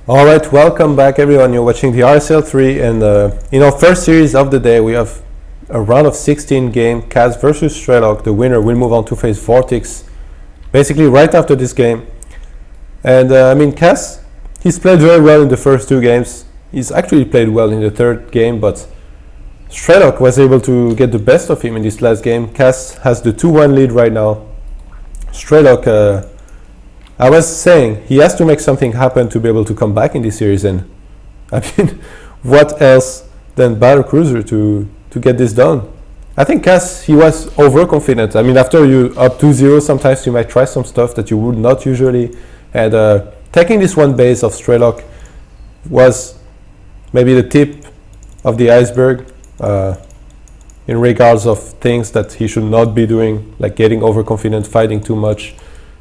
Alright, welcome back everyone. You're watching the RSL 3 and in our first series of the day we have a round of 16 game, Kas versus Strelok. The winner will move on to face Vortex basically right after this game. And Kas, he's played very well in the first two games. He's actually played well in the third game, but Strelok was able to get the best of him in this last game. Kas has the 2-1 lead right now. Strelok, I was saying he has to make something happen to be able to come back in this series, and what else than Battle Cruiser to get this done? I think Kas, he was overconfident. After you up 2-0, sometimes you might try some stuff that you would not usually, and taking this one base of Strelok was maybe the tip of the iceberg in regards of things that he should not be doing, like getting overconfident, fighting too much.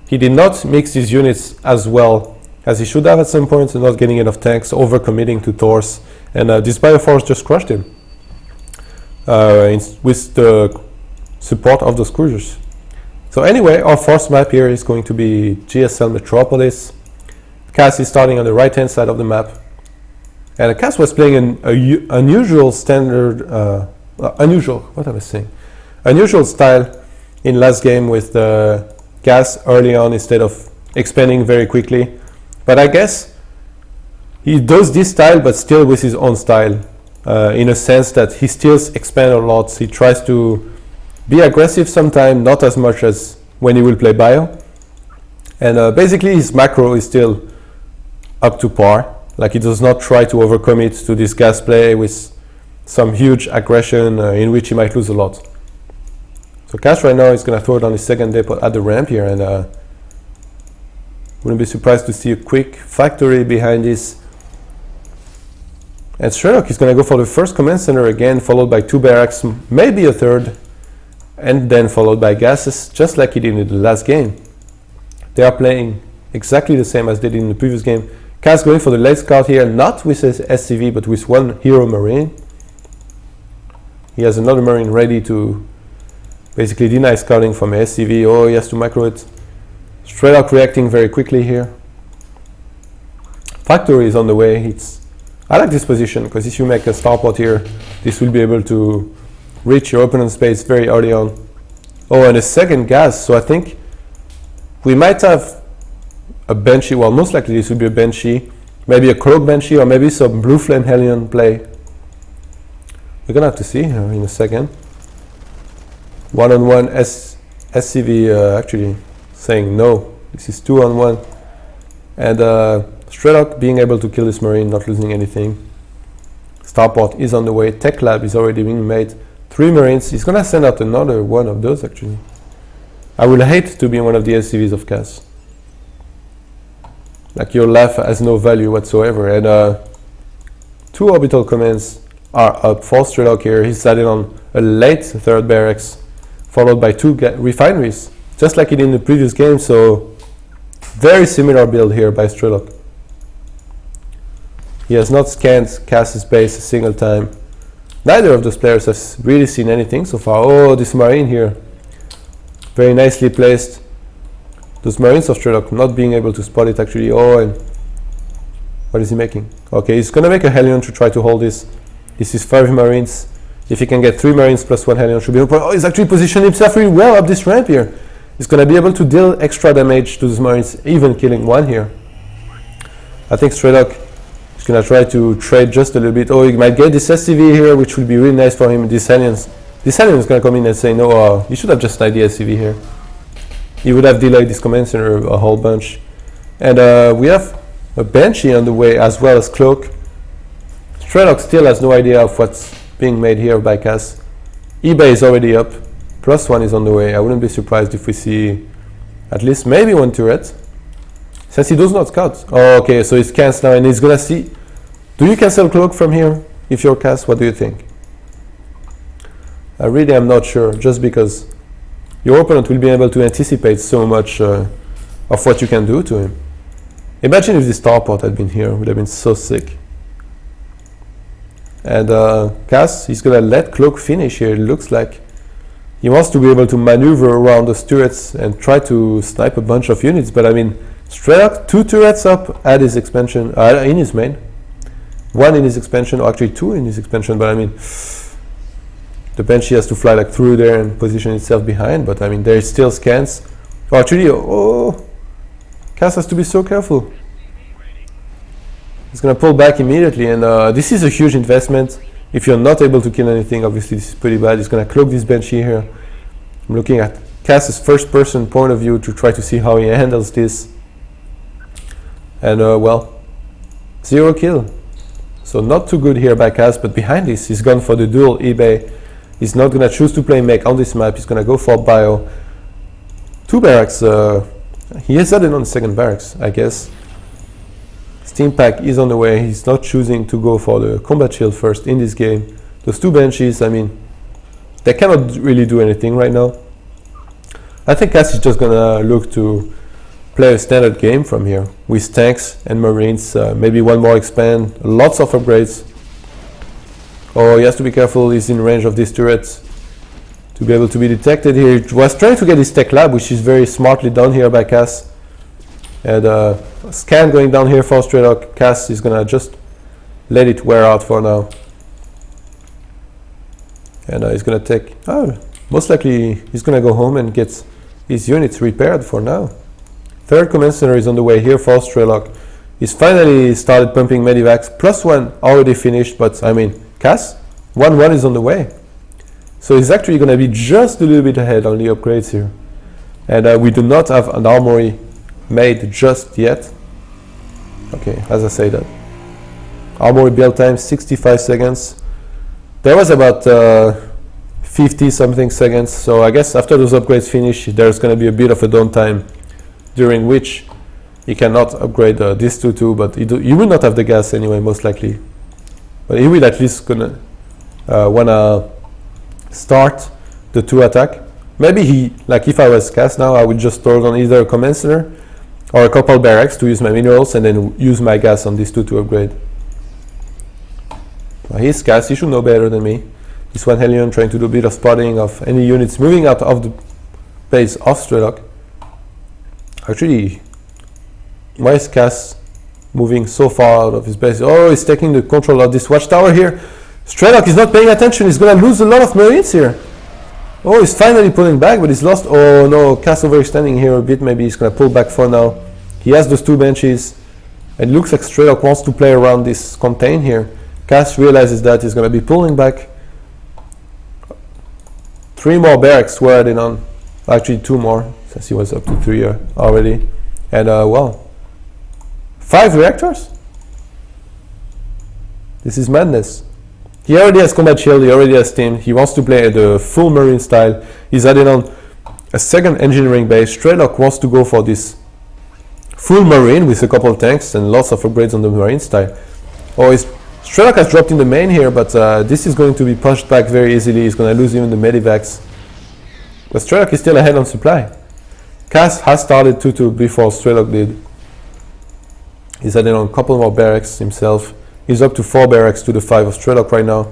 He did not mix his units as well as he should have at some points, and not getting enough tanks, overcommitting to Thors, and this Bioforce just crushed him with the support of those cruisers. So anyway, our first map here is going to be GSL Metropolis. Kas is starting on the right hand side of the map, and Kas was playing an unusual standard, unusual style in last game with the gas early on instead of expanding very quickly. But I guess he does this style but still with his own style, in a sense that he still expands a lot. He tries to be aggressive sometimes, not as much as when he will play bio, and basically his macro is still up to par. Like, he does not try to overcommit to this gas play with some huge aggression in which he might lose a lot. So Kas right now is going to throw it on his second depot at the ramp here, and wouldn't be surprised to see a quick factory behind this. And Strelok is going to go for the first command center again, followed by 2 barracks, maybe a third, and then followed by gases, just like he did in the last game. They are playing exactly the same as they did in the previous game. Kas going for the late scout here, not with his SCV, but with one hero marine. He has another marine ready to basically deny scouting from SCV. Oh, he has to micro it. Strelok reacting very quickly here. Factory is on the way. I like this position because if you make a starport here, this will be able to reach your opponent's space very early on. Oh, and a second gas. So I think we might have a Banshee. Well, most likely this will be a Banshee. Maybe a Cloak Banshee, or maybe some Blue Flame Hellion play. We're going to have to see here in a second. One-on-one SCV actually saying no. This is 2-on-1, and Strelok being able to kill this marine, not losing anything. Starport is on the way. Tech lab is already being made. 3 marines. He's gonna send out another one of those actually. I will hate to be in one of the SCVs of Kas. Like, your life has no value whatsoever, and 2 orbital commands are up for Strelok here. He's added on a late third barracks, followed by 2 refineries, just like he did in the previous game. So very similar build here by Strelok. He has not scanned Kas's base a single time. Neither of those players has really seen anything so far. Oh, this marine here, very nicely placed. Those marines of Strelok not being able to spot it actually. Oh, and what is he making? Okay, he's gonna make a Hellion to try to hold this. This is 5 marines. If he can get 3 marines plus 1 Hellion, should be open. Oh, he's actually positioned himself really well up this ramp here. He's going to be able to deal extra damage to those marines, even killing 1 here. I think Strelok is going to try to trade just a little bit. Oh, he might get this SCV here, which will be really nice for him. This Hellion is going to come in and say, no, you should have just sniped the SCV here. He would have delayed this command center a whole bunch. And we have a Banshee on the way, as well as Cloak. Strelok still has no idea of what's being made here by Kas. eBay is already up. +1 is on the way. I wouldn't be surprised if we see at least maybe 1 turret, since he does not scout. Oh, okay, so he scans now and he's gonna see. Do you cancel Cloak from here if you're Kas? What do you think? I really am not sure, just because your opponent will be able to anticipate so much of what you can do to him. Imagine if this starport had been here, it would have been so sick. And Kas, he's gonna let Cloak finish here. It looks like he wants to be able to maneuver around those turrets and try to snipe a bunch of units, but Strelok, 2 turrets up at his expansion, in his main. 1 in his expansion, or actually 2 in his expansion, but I mean, the Banshee has to fly like through there and position itself behind, but I mean, there is still scans. Oh, actually, oh, Kas has to be so careful. He's gonna pull back immediately, and this is a huge investment. If you're not able to kill anything, obviously this is pretty bad. He's gonna cloak this Banshee here. I'm looking at Kas's first person point of view to try to see how he handles this. And well, 0 kill. So not too good here by Kas, but behind this, he's gone for the dual eBay. He's not gonna choose to play mech on this map. He's gonna go for bio. 2 barracks. He has added on the second barracks, I guess. Steam pack is on the way. He's not choosing to go for the combat shield first in this game. Those 2 Banshees, I mean, they cannot really do anything right now. I think Kas is just gonna look to play a standard game from here with tanks and marines, maybe 1 more expand, lots of upgrades. Oh, he has to be careful. He's in range of these turrets to be able to be detected here. He was trying to get his tech lab, which is very smartly done here by Kas. And scan going down here for Strelok. Kas is gonna just let it wear out for now. And he's gonna take, most likely he's gonna go home and get his units repaired for now. 3rd command center is on the way here for Strelok. He's finally started pumping medivacs. +1 already finished, but I mean, Kas, 1-1 is on the way. So he's actually gonna be just a little bit ahead on the upgrades here. And we do not have an armory made just yet. Okay, as I say that. Armory build time 65 seconds. There was about 50 something seconds, so I guess after those upgrades finish, there's going to be a bit of a downtime during which you cannot upgrade this 2-2, but you will not have the gas anyway, most likely. But he will at least gonna wanna start the 2 attack. Maybe he, like if I was Kas now, I would just store on either a command center or a couple barracks to use my minerals and then use my gas on this 2 to upgrade. He's Kas, he should know better than me. This one Hellion trying to do a bit of spotting of any units moving out of the base of Strelok. Actually, why is Kas moving so far out of his base? Oh, he's taking the control of this watchtower here. Strelok is not paying attention, he's gonna lose a lot of marines here. Oh, he's finally pulling back, but he's lost. Oh no, Kas overextending here a bit. Maybe he's gonna pull back for now. He has those 2 Banshees. It looks like Strelok wants to play around this contain here. Kas realizes that he's gonna be pulling back. 3 more barracks were added on. Actually 2 more, since he was up to 3 already. And well, 5 reactors? This is madness. He already has combat shield, he already has steam, he wants to play the full marine style. He's added on a 2nd engineering base. Strelok wants to go for this full marine with a couple of tanks and lots of upgrades on the marine style. Oh, Strelok has dropped in the main here, but this is going to be pushed back very easily. He's going to lose even the medivacs. But Strelok is still ahead on supply. Kas has started 2-2 before Strelok did. He's added on a couple more barracks himself. He's up to 4 barracks to the 5 of Strelok right now.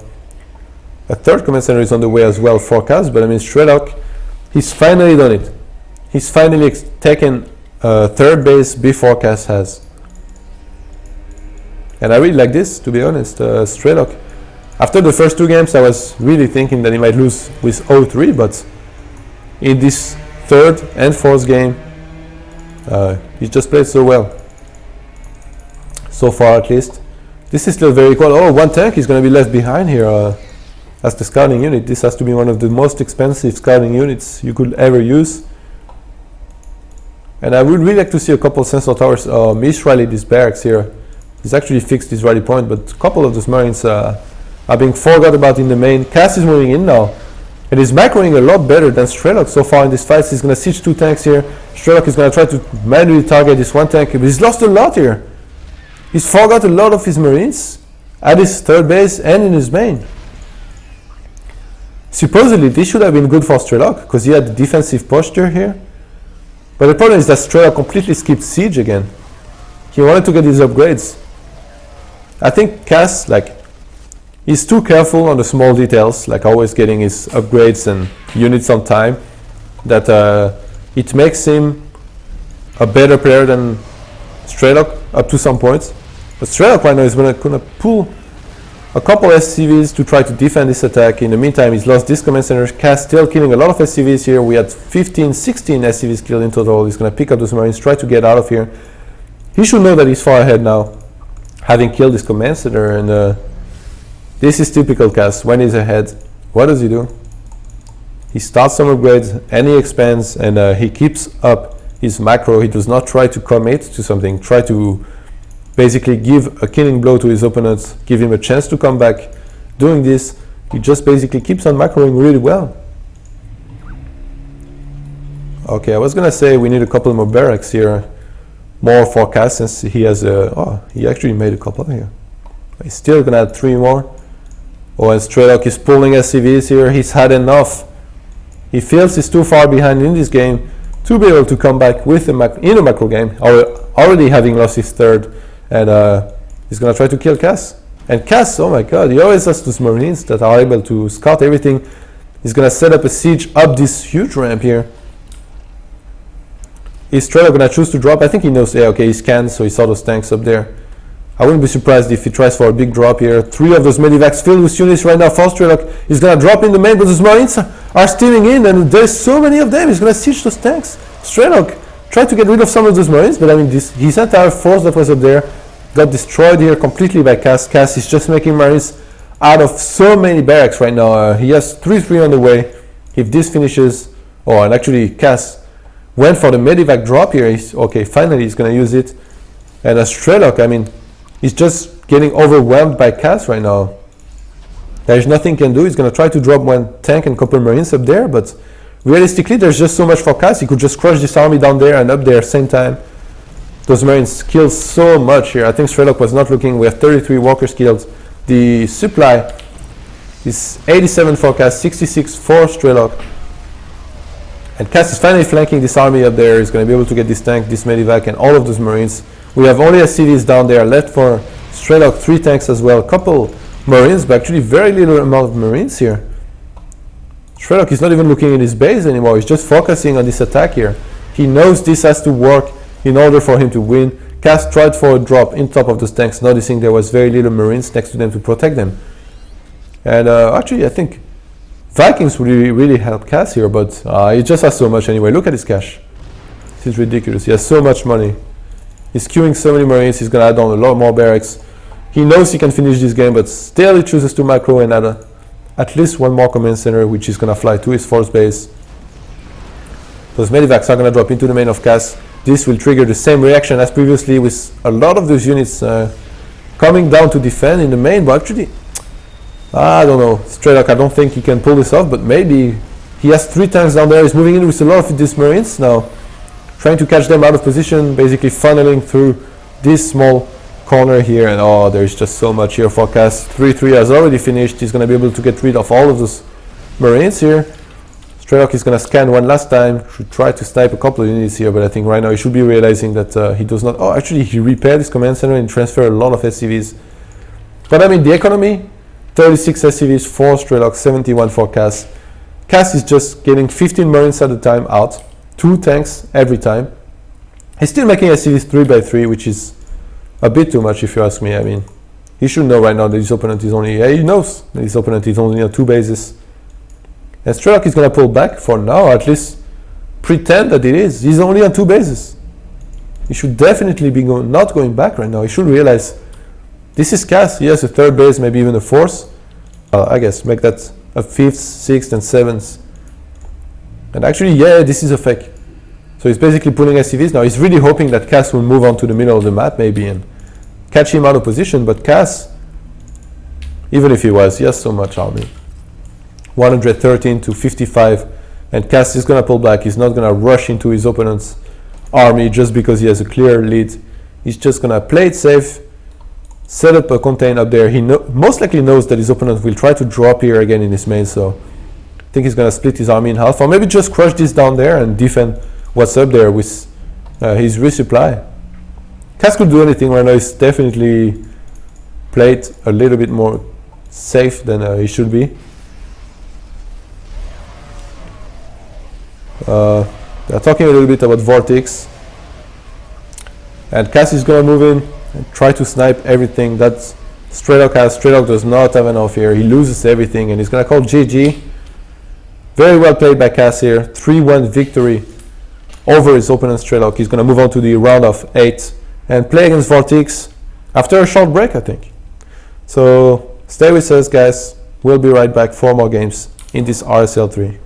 A 3rd command center is on the way as well for Kas, but I mean Strelok, he's finally done it. He's finally taken a 3rd base before Kas has. And I really like this, to be honest. Strelok, after the first 2 games I was really thinking that he might lose with 0-3, but in this 3rd and 4th game he just played so well. So far at least. This is still very cool. Oh, 1 tank is going to be left behind here as the scouting unit. This has to be one of the most expensive scouting units you could ever use. And I would really like to see a couple of sensor towers miss-rally these barracks here. He's actually fixed his rally point, but a couple of those marines are being forgot about in the main. Kas is moving in now. And he's macroing a lot better than Strelok so far in this fight. He's going to siege 2 tanks here. Strelok is going to try to manually target this 1 tank, but he's lost a lot here. He's forgot a lot of his marines at his 3rd base and in his main. Supposedly this should have been good for Strelok because he had the defensive posture here. But the problem is that Strelok completely skipped siege again. He wanted to get his upgrades. I think Kas, he's too careful on the small details, like always getting his upgrades and units on time, that it makes him a better player than Strelok up to some points. But Strelok right now is gonna pull a couple SCVs to try to defend this attack. In the meantime, he's lost this command center. Kas still killing a lot of SCVs here. We had 15, 16 SCVs killed in total. He's gonna pick up those Marines, try to get out of here. He should know that he's far ahead now, having killed this command center, and this is typical Kas. When he's ahead, what does he do? He starts some upgrades and he expands, and he keeps up his macro. He does not try to commit to something, try to basically give a killing blow to his opponent, give him a chance to come back. Doing this, he just basically keeps on macroing really well. Okay, I was gonna say we need a couple more barracks here, more for Kas, since he has he actually made a couple here. He's still gonna add 3 more. Oh, and Strelok is pulling SCVs here. He's had enough. He feels he's too far behind in this game to be able to come back with in a macro game, already having lost his third. And he's gonna try to kill Kas. And Kas, oh my god, he always has those Marines that are able to scout everything. He's gonna set up a siege up this huge ramp here. Is Strelok gonna choose to drop? I think he knows, yeah, okay, he scanned, so he saw those tanks up there. I wouldn't be surprised if he tries for a big drop here. 3 of those medivacs filled with units right now for Strelok. He's gonna drop in the main, but those Marines are stealing in, and there's so many of them. He's gonna siege those tanks. Strelok tried to get rid of some of those Marines, but I mean, his entire force that was up there got destroyed here completely by Kas. Kas is just making Marines out of so many barracks right now. He has 3-3 on the way. If this finishes, oh, and actually Kas went for the medivac drop here. Okay, finally he's gonna use it. And Strelok, I mean, he's just getting overwhelmed by Kas right now. There's nothing he can do. He's gonna try to drop 1 tank and couple Marines up there, but realistically, there's just so much for Kas. He could just crush this army down there and up there same time. Those Marines kill so much here. I think Strelok was not looking. We have 33 walkers killed. The supply is 87 for Kas, 66 for Strelok. And Kas is finally flanking this army up there. He's going to be able to get this tank, this medivac, and all of those Marines. We have only SCVs down there left for Strelok, 3 tanks as well. Couple Marines, but actually very little amount of Marines here. Strelok is not even looking at his base anymore. He's just focusing on this attack here. He knows this has to work in order for him to win. Kas tried for a drop in top of those tanks, noticing there was very little Marines next to them to protect them. And actually, I think Vikings would really help Kas here, but he just has so much anyway. Look at his cash. This is ridiculous. He has so much money. He's queuing so many Marines. He's going to add on a lot more barracks. He knows he can finish this game, but still he chooses to macro and add at least 1 more command center, which is going to fly to his force base. Those medivacs are going to drop into the main of Kas. This will trigger the same reaction as previously, with a lot of those units coming down to defend in the main. But actually, I don't know. Strelok, I don't think he can pull this off, but maybe. He has 3 tanks down there. He's moving in with a lot of these Marines now, trying to catch them out of position, basically funneling through this small corner here. And oh, there's just so much here for Kas. 3-3 has already finished. He's going to be able to get rid of all of those Marines here. Strelok is going to scan 1 last time, should try to snipe a couple of units here, but I think right now he should be realizing that he does not. Oh, actually he repaired his command center and transferred a lot of SCVs. But I mean, the economy, 36 SCVs for Strelok, 71 for Kas. Kas is just getting 15 Marines at a time out, 2 tanks every time. He's still making SCVs 3x3, which is a bit too much if you ask me. I mean, he should know right now that his opponent is only, he knows that his opponent is only on 2 bases. And Strelok is going to pull back for now, at least pretend that it is. He's only on 2 bases. He should definitely be not going back right now. He should realize this is Kas. He has a 3rd base, maybe even a 4th. I guess make that a 5th, 6th, and 7th. And actually, yeah, this is a fake. So he's basically pulling SCVs now. He's really hoping that Kas will move on to the middle of the map maybe and catch him out of position. But Kas, even if he has so much army. 113 to 55, and Kas is going to pull back. He's not going to rush into his opponent's army just because he has a clear lead. He's just going to play it safe, set up a contain up there. He most likely knows that his opponent will try to drop here again in his main, so I think he's going to split his army in half, or maybe just crush this down there and defend what's up there with his resupply. Kas could do anything right now. He's definitely played a little bit more safe than he should be. They're talking a little bit about Vortex. And Kas is gonna move in and try to snipe everything that Strelok has. Strelok does not have enough here. He loses everything and he's gonna call GG. Very well played by Kas here. 3-1 victory over his opponent Strelok. He's gonna move on to the round of 8 and play against Vortex after a short break, I think. So stay with us, guys. We'll be right back for more games in this RSL 3.